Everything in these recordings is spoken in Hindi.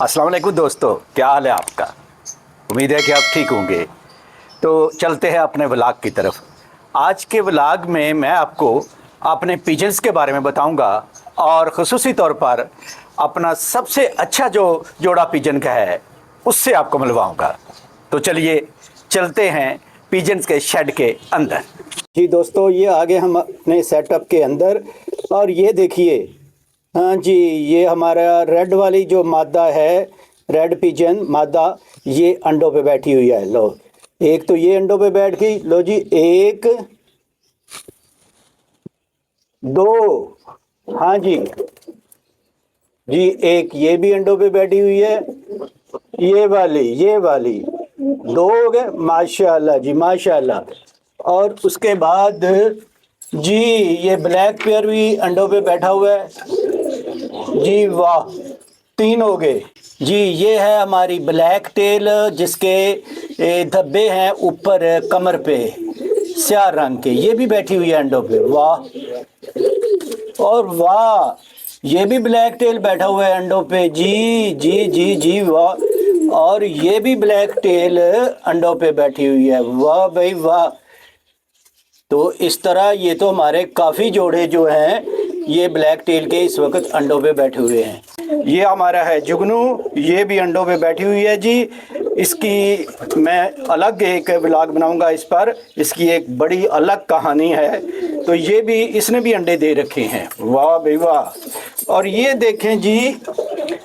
अस्सलाम वालेकुम दोस्तों, क्या हाल है आपका। उम्मीद है कि आप ठीक होंगे। तो चलते हैं अपने व्लॉग की तरफ। आज के व्लॉग में मैं आपको अपने पिजन्स के बारे में बताऊंगा और ख़ुसूसी तौर पर अपना सबसे अच्छा जो जोड़ा पिजन का है उससे आपको मिलवाऊंगा। तो चलिए चलते हैं पिजन्स के शेड के अंदर। जी दोस्तों, ये आगे हम अपने सेटअप के अंदर, और ये देखिए, हाँ जी, ये हमारा रेड वाली जो मादा है, रेड पिजन मादा, ये अंडों पे बैठी हुई है। लो, एक तो ये अंडों पे बैठ गई। लो जी, एक, दो, हाँ जी जी, एक ये भी अंडों पे बैठी हुई है। ये वाली दो हो गए। माशाल्लाह जी, माशाल्लाह। और उसके बाद जी, ये ब्लैक पेयर भी अंडों पे बैठा हुआ है। जी वाह, तीन हो गए। जी, ये है हमारी ब्लैक टेल, जिसके धब्बे हैं ऊपर कमर पे स्याह रंग के। ये भी बैठी हुई है अंडों पे। वाह और वाह, ये भी ब्लैक टेल बैठा हुआ है अंडों पे। जी जी जी जी वाह। और ये भी ब्लैक टेल अंडों पे बैठी हुई है। वाह भाई वाह। तो इस तरह ये तो हमारे काफ़ी जोड़े जो हैं ये ब्लैक टेल के इस वक्त अंडों पे बैठे हुए हैं। ये हमारा है जुगनू, ये भी अंडों पे बैठी हुई है जी। इसकी मैं अलग एक व्लॉग बनाऊंगा इस पर, इसकी एक बड़ी अलग कहानी है। तो ये भी, इसने भी अंडे दे रखे हैं। वाह भाई वाह। और ये देखें जी,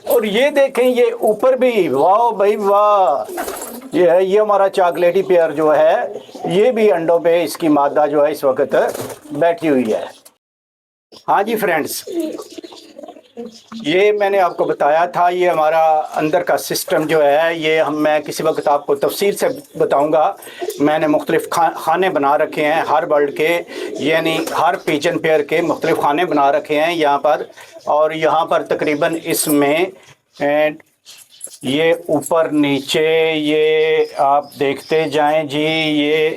और ये देखें ये ऊपर भी, वाह भाई वाह। ये है, ये हमारा चॉकलेटी पेयर जो है, ये भी अंडों पे इसकी मादा जो है इस वक्त बैठी हुई है। हाँ जी फ्रेंड्स, ये मैंने आपको बताया था, ये हमारा अंदर का सिस्टम जो है, ये मैं किसी वक्त आपको तफसील से बताऊंगा। मैंने मुख्तलिफ खाने बना रखे हैं हर बर्ड के, यानी हर पिजन पेयर के मुख्तलिफ खाने बना रखे हैं यहाँ पर। और यहाँ पर तकरीबन इसमें ये ऊपर नीचे, ये आप देखते जाएं जी, ये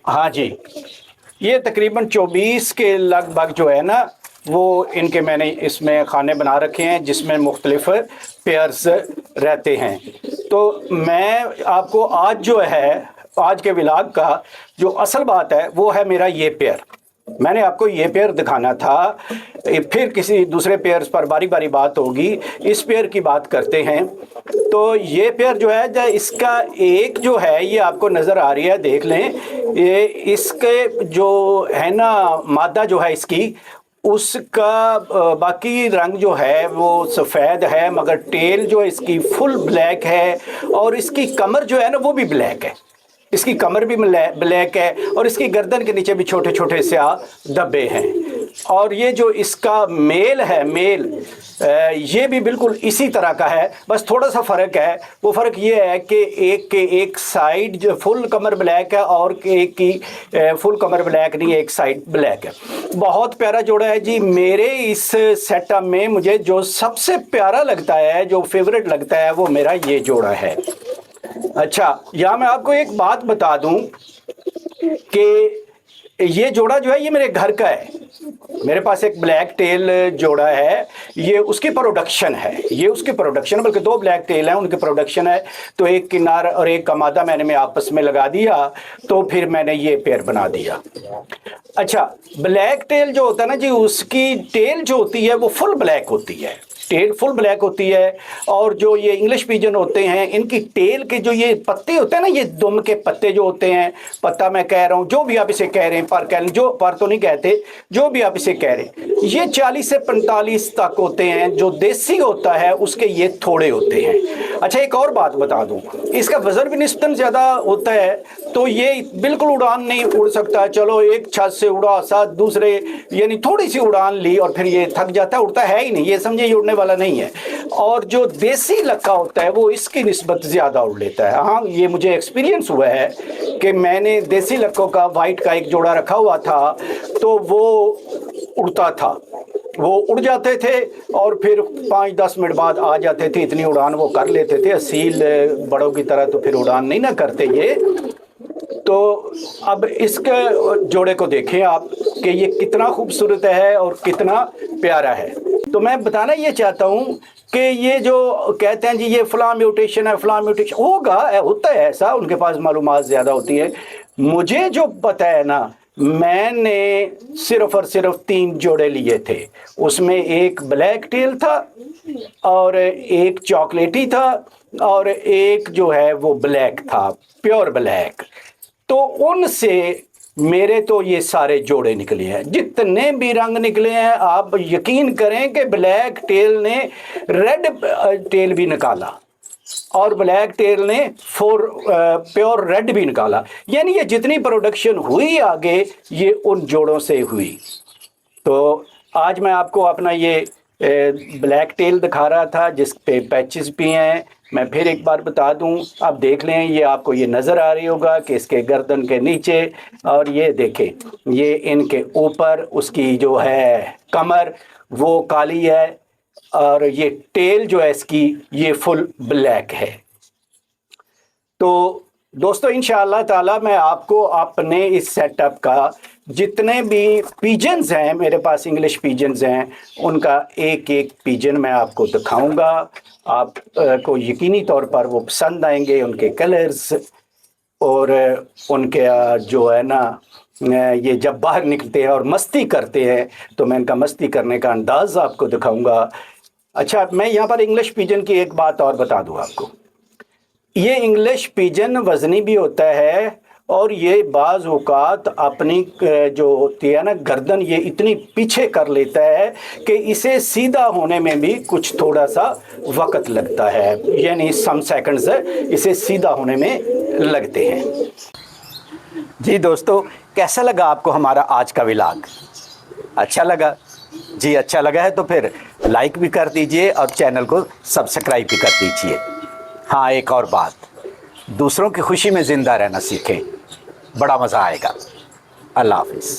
हाँ जी, ये तकरीबन 24 के लगभग जो है ना, वो इनके मैंने इसमें खाने बना रखे हैं जिसमें मुख्तलिफ पेयर्स रहते हैं। तो मैं आपको आज जो है, आज के व्लॉग का जो असल बात है वो है मेरा ये पेयर। मैंने आपको ये पेयर दिखाना था, फिर किसी दूसरे पेयर्स पर बारी बारी बात होगी। इस पेयर की बात करते हैं। तो ये पेयर जो है, इसका एक जो है, ये आपको नज़र आ रही है, देख लें। ये इसके जो है ना मादा जो है इसकी, उसका बाकी रंग जो है वो सफ़ेद है, मगर टेल जो है इसकी फुल ब्लैक है। और इसकी कमर जो है ना वो भी ब्लैक है। इसकी कमर भी ब्लैक है और इसकी गर्दन के नीचे भी छोटे छोटे स्याह धब्बे हैं। और ये जो इसका मेल है, मेल ये भी बिल्कुल इसी तरह का है, बस थोड़ा सा फ़र्क है। वो फ़र्क ये है कि एक के एक साइड जो फुल कमर ब्लैक है और एक की फुल कमर ब्लैक नहीं है, एक साइड ब्लैक है। बहुत प्यारा जोड़ा है जी। मेरे इस सेटअप में मुझे जो सबसे प्यारा लगता है, जो फेवरेट लगता है, वो मेरा ये जोड़ा है। अच्छा, यहाँ मैं आपको एक बात बता दूं कि ये जोड़ा जो है ये मेरे घर का है। मेरे पास एक ब्लैक टेल जोड़ा है, ये उसकी प्रोडक्शन है, ये उसकी प्रोडक्शन, बल्कि दो ब्लैक टेल हैं, उनकी प्रोडक्शन है। तो एक किनार और एक का मादा मैंने आपस में लगा दिया, तो फिर मैंने ये पेयर बना दिया। अच्छा, ब्लैक टेल जो होता है ना जी, उसकी टेल जो होती है वो फुल ब्लैक होती है, टेल फुल ब्लैक होती है। और जो ये इंग्लिश पिजन होते हैं, इनकी टेल के जो ये पत्ते होते हैं ना, ये दुम के पत्ते जो होते हैं, पत्ता मैं कह रहा हूँ, जो भी आप इसे कह रहे हैं, पर कह, जो पर तो नहीं कहते, जो भी आप इसे कह रहे हैं, ये 40 से 45 तक होते हैं। जो देसी होता है उसके ये थोड़े होते हैं। अच्छा, एक और बात बता दूं, इसका वजन भी निस्बतन ज़्यादा होता है, तो ये बिल्कुल उड़ान नहीं उड़ सकता। चलो एक छत से उड़ा, साथ दूसरे, यानी थोड़ी सी उड़ान ली और फिर ये थक जाता है, उड़ता है ही नहीं, ये समझे ये उड़ने वाला नहीं है। और जो देसी लक्का होता है वो इसकी निस्बत ज़्यादा उड़ लेता है। हाँ, ये मुझे एक्सपीरियंस हुआ है कि मैंने देसी लक्कों का वाइट का एक जोड़ा रखा हुआ था, तो वो उड़ता था, वो उड़ जाते थे और फिर 5-10 मिनट बाद आ जाते थे। इतनी उड़ान वो कर लेते थे, असील बड़ों की तरह तो फिर उड़ान नहीं ना करते ये। तो अब इसके जोड़े को देखें आप कि ये कितना खूबसूरत है और कितना प्यारा है। तो मैं बताना ये चाहता हूँ कि ये जो कहते हैं जी ये फ़लाँ म्यूटेशन है, फ़लाँ म्यूटेशन होता है ऐसा, उनके पास मालूमात ज़्यादा होती है। मुझे जो पता है ना, मैंने सिर्फ और सिर्फ 3 जोड़े लिए थे। उसमें एक ब्लैक टेल था और एक चॉकलेटी था और एक जो है वो ब्लैक था, प्योर ब्लैक। तो उनसे मेरे तो ये सारे जोड़े निकले हैं, जितने भी रंग निकले हैं। आप यकीन करें कि ब्लैक टेल ने रेड टेल भी निकाला और ब्लैक टेल ने प्योर रेड भी निकाला। यानी ये जितनी प्रोडक्शन हुई आगे, ये उन जोड़ों से हुई। तो आज मैं आपको अपना ये ब्लैक टेल दिखा रहा था, जिस पे पैचेस भी हैं। मैं फिर एक बार बता दूं, आप देख लें, ये आपको ये नज़र आ रही होगा कि इसके गर्दन के नीचे, और ये देखें ये इनके ऊपर उसकी जो है कमर वो काली है, और ये टेल जो है इसकी ये फुल ब्लैक है। तो दोस्तों इंशाअल्लाह ताला मैं आपको अपने इस सेटअप का जितने भी पिजन्स हैं, मेरे पास इंग्लिश पिजन्स हैं, उनका एक एक पिजन मैं आपको दिखाऊंगा। आप को यकीनी तौर पर वो पसंद आएंगे, उनके कलर्स और उनके जो है ना, ये जब बाहर निकलते हैं और मस्ती करते हैं तो मैं इनका मस्ती करने का अंदाज़ आपको दिखाऊंगा। अच्छा, मैं यहाँ पर इंग्लिश पिजन की एक बात और बता दूँ आपको। ये इंग्लिश पिजन वज़नी भी होता है और ये बाज़ औक़ात अपनी जो होती है ना गर्दन, ये इतनी पीछे कर लेता है कि इसे सीधा होने में भी कुछ थोड़ा सा वक़्त लगता है, यानी सम सेकंड्स इसे सीधा होने में लगते हैं। जी दोस्तों, कैसा लगा आपको हमारा आज का व्लॉग? अच्छा लगा जी? अच्छा लगा है तो फिर लाइक भी कर दीजिए और चैनल को सब्सक्राइब भी कर दीजिए। हाँ, एक और बात, दूसरों की खुशी में ज़िंदा रहना सीखें, बड़ा मज़ा आएगा। अल्लाह हाफ़िज़।